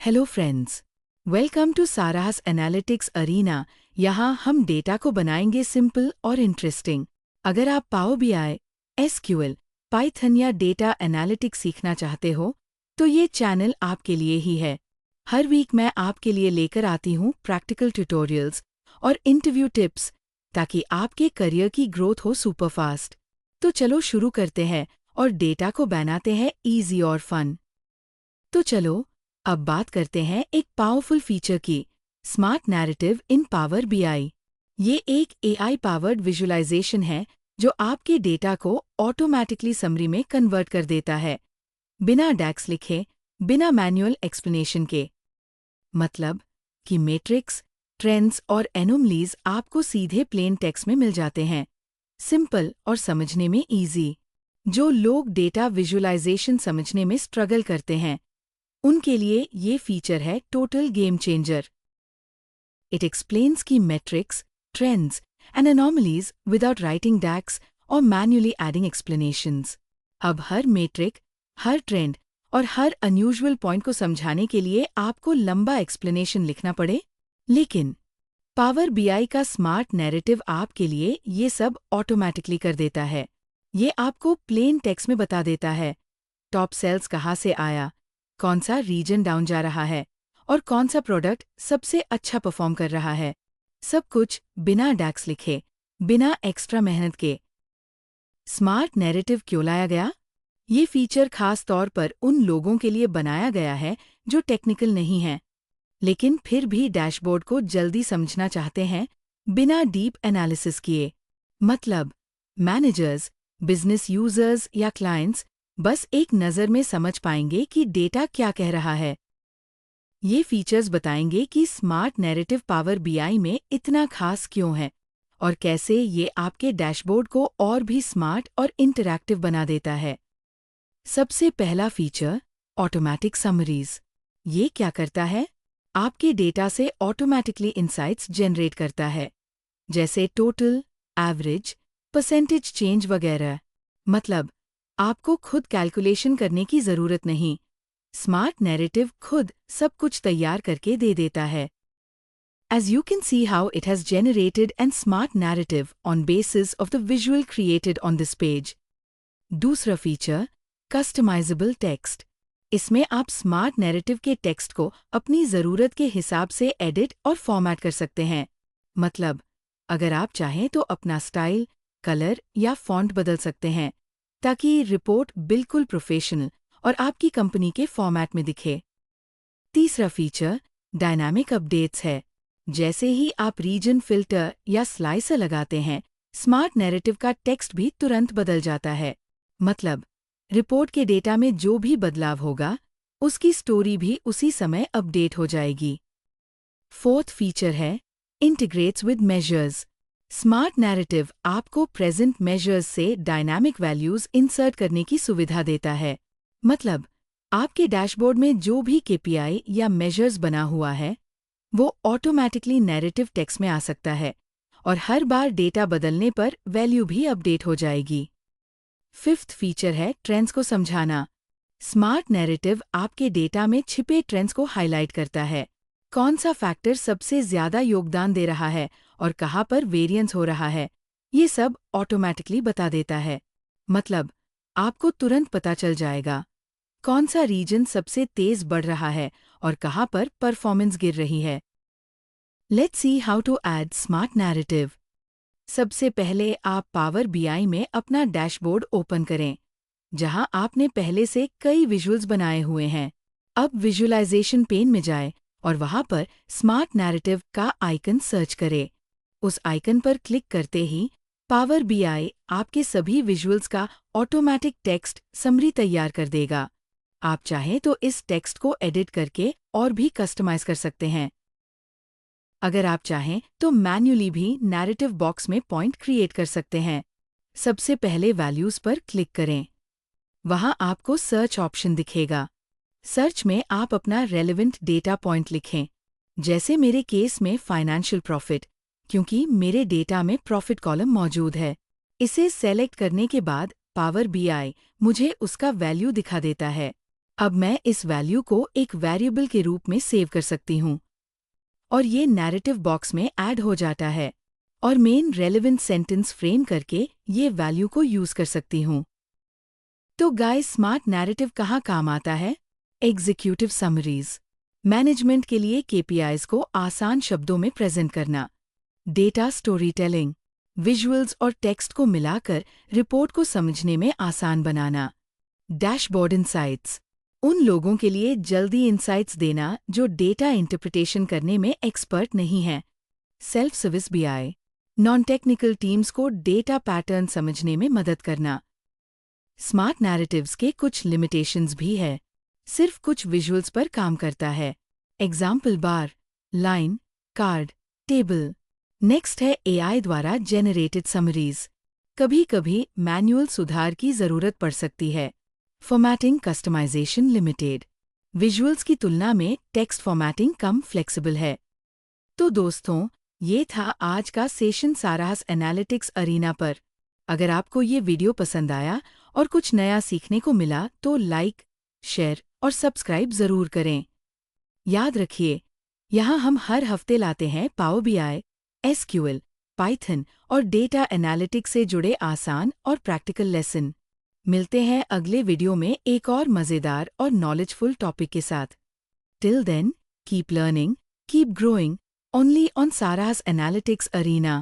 Hello friends, welcome to Sara's analytics arena. यहाँ हम data को बनाएंगे सिंपल और इंटरेस्टिंग। अगर आप पावर बीआई, एसक्यूएल, पाइथन या डेटा एनालिटिक्स सीखना चाहते हो तो ये चैनल आपके लिए ही है। हर वीक मैं आपके लिए लेकर आती हूँ प्रैक्टिकल ट्यूटोरियल्स और इंटरव्यू टिप्स ताकि आपके करियर की ग्रोथ हो सुपरफास्ट। तो चलो शुरू करते हैं और डेटा को बनाते हैं इजी और फन। तो चलो अब बात करते हैं एक पावरफुल फीचर की, smart narrative in power BI. ये एक एआई पावर्ड विजुअलाइजेशन है जो आपके डेटा को ऑटोमैटिकली समरी में कन्वर्ट कर देता है, बिना डैक्स लिखे, बिना मैनुअल एक्सप्लेनेशन के। मतलब कि मैट्रिक्स, ट्रेंड्स और एनोमलीज आपको सीधे प्लेन टेक्स्ट में मिल जाते हैं, सिंपल और समझने में ईजी। जो लोग डेटा विजुअलाइजेशन समझने में स्ट्रगल करते हैं उनके लिए ये फीचर है total game changer. It explains key metrics, trends and anomalies without writing DAX और मैन्युअली एडिंग एक्सप्लेनेशंस। अब हर मेट्रिक, हर ट्रेंड और हर अनयूजुअल पॉइंट को समझाने के लिए आपको लंबा एक्सप्लेनेशन लिखना पड़े, लेकिन पावर बीआई का स्मार्ट नैरेटिव आपके लिए ये सब ऑटोमैटिकली कर देता है। ये आपको प्लेन टेक्स्ट में बता देता है टॉप सेल्स कहाँ से आया, कौन सा रीजन डाउन जा रहा है और कौन सा प्रोडक्ट सबसे अच्छा परफॉर्म कर रहा है। सब कुछ बिना डैक्स लिखे, बिना एक्स्ट्रा मेहनत के। स्मार्ट नैरेटिव क्यों लाया गया? ये फीचर खास तौर पर उन लोगों के लिए बनाया गया है जो टेक्निकल नहीं हैं, लेकिन फिर भी डैशबोर्ड को जल्दी समझना चाहते हैं बिना डीप एनालिसिस किए। मतलब मैनेजर्स, बिजनेस यूजर्स या क्लाइंट्स बस एक नज़र में समझ पाएंगे कि डेटा क्या कह रहा है। ये फीचर्स बताएंगे कि स्मार्ट नैरेटिव पावर बीआई में इतना खास क्यों है और कैसे ये आपके डैशबोर्ड को और भी स्मार्ट और इंटरैक्टिव बना देता है। सबसे पहला फीचर, ऑटोमैटिक समरीज। ये क्या करता है? आपके डेटा से ऑटोमैटिकली इंसाइट्स जनरेट करता है, जैसे टोटल, एवरेज, परसेंटेज चेंज वगैरह। मतलब आपको खुद कैलकुलेशन करने की ज़रूरत नहीं, स्मार्ट नैरेटिव खुद सब कुछ तैयार करके दे देता है। As you can see how it has generated an smart narrative on basis of the visual created on this page. दूसरा फीचर, कस्टमाइजेबल टेक्स्ट। इसमें आप स्मार्ट नैरेटिव के टेक्स्ट को अपनी ज़रूरत के हिसाब से एडिट और फॉर्मेट कर सकते हैं। मतलब अगर आप चाहें तो अपना स्टाइल, कलर या फॉन्ट बदल सकते हैं ताकि रिपोर्ट बिल्कुल प्रोफेशनल और आपकी कंपनी के फॉर्मेट में दिखे। तीसरा फीचर, डायनामिक अपडेट्स है। जैसे ही आप रीजन फिल्टर या स्लाइसर लगाते हैं, स्मार्ट नैरेटिव का टेक्स्ट भी तुरंत बदल जाता है। मतलब रिपोर्ट के डेटा में जो भी बदलाव होगा, उसकी स्टोरी भी उसी समय अपडेट हो जाएगी। फोर्थ फीचर है, integrates with measures. Smart narrative आपको प्रेजेंट मेजर्स से डायनामिक वैल्यूज इंसर्ट करने की सुविधा देता है। मतलब आपके डैशबोर्ड में जो भी केपीआई या मेजर्स बना हुआ है, वो ऑटोमैटिकली नैरेटिव टेक्स्ट में आ सकता है और हर बार डेटा बदलने पर वैल्यू भी अपडेट हो जाएगी। फिफ्थ फीचर है, ट्रेंड्स को समझाना। स्मार्ट नैरेटिव आपके डेटा में छिपे ट्रेंड्स को हाईलाइट करता है। कौन सा फैक्टर सबसे ज्यादा योगदान दे रहा है और कहाँ पर वेरिएंस हो रहा है, ये सब ऑटोमैटिकली बता देता है। मतलब आपको तुरंत पता चल जाएगा कौन सा रीजन सबसे तेज बढ़ रहा है और कहाँ पर परफॉर्मेंस गिर रही है। Let's see how to add smart narrative. सबसे पहले आप पावर बीआई में अपना डैशबोर्ड ओपन करें, जहां आपने पहले से कई विजुअल्स बनाए हुए हैं। अब विजुअलाइजेशन पेन में जाए और वहां पर स्मार्ट नैरेटिव का आइकन सर्च करें। उस आइकन पर क्लिक करते ही पावर बीआई आपके सभी विजुअल्स का ऑटोमैटिक टेक्स्ट समरी तैयार कर देगा। आप चाहें तो इस टेक्स्ट को एडिट करके और भी कस्टमाइज कर सकते हैं। अगर आप चाहें तो मैन्युअली भी नैरेटिव बॉक्स में पॉइंट क्रिएट कर सकते हैं। सबसे पहले वैल्यूज पर क्लिक करें। वहां आपको सर्च ऑप्शन दिखेगा। सर्च में आप अपना रेलेवेंट डेटा पॉइंट लिखें, जैसे मेरे केस में फाइनेंशियल प्रॉफिट, क्योंकि मेरे डेटा में प्रॉफिट कॉलम मौजूद है। इसे सेलेक्ट करने के बाद पावर बीआई मुझे उसका वैल्यू दिखा देता है। अब मैं इस वैल्यू को एक वेरिएबल के रूप में सेव कर सकती हूँ और ये नैरेटिव बॉक्स में ऐड हो जाता है और मेन रेलेवेंट सेंटेंस फ्रेम करके ये वैल्यू को यूज कर सकती हूँ। तो गाइस, स्मार्ट नैरेटिव कहाँ काम आता है? एग्जीक्यूटिव समरीज, मैनेजमेंट के लिए केपीआईज को आसान शब्दों में प्रेजेंट करना, डेटा स्टोरी टेलिंग, विजुअल्स और टेक्स्ट को मिलाकर रिपोर्ट को समझने में आसान बनाना, डैशबोर्ड इंसाइट्स, उन लोगों के लिए जल्दी इंसाइट्स देना जो डेटा इंटरप्रिटेशन करने में एक्सपर्ट नहीं हैं, self service BI, non technical teams को डेटा पैटर्न समझने में मदद करना। स्मार्ट नैरेटिव्स के कुछ लिमिटेशंस भी है, सिर्फ कुछ विजुअल्स पर काम करता है। एग्जाम्पल बार, लाइन, कार्ड, टेबल। नेक्स्ट है एआई द्वारा जेनरेटेड समरीज। कभी कभी मैनुअल सुधार की जरूरत पड़ सकती है। फॉर्मेटिंग कस्टमाइजेशन लिमिटेड, विजुअल्स की तुलना में टेक्स्ट फॉर्मेटिंग कम फ्लेक्सिबल है। तो दोस्तों, ये था आज का सेशन सारास एनालिटिक्स अरीना पर। अगर आपको ये वीडियो पसंद आया और कुछ नया सीखने को मिला तो लाइक, शेयर और सब्सक्राइब ज़रूर करें। याद रखिए, यहाँ हम हर हफ्ते लाते हैं पावर बीआई, एसक्यूएल, पाइथन और डेटा एनालिटिक्स से जुड़े आसान और प्रैक्टिकल लेसन। मिलते हैं अगले वीडियो में एक और मज़ेदार और नॉलेजफुल टॉपिक के साथ। Till then, keep learning, keep growing, only on Sarah's Analytics Arena.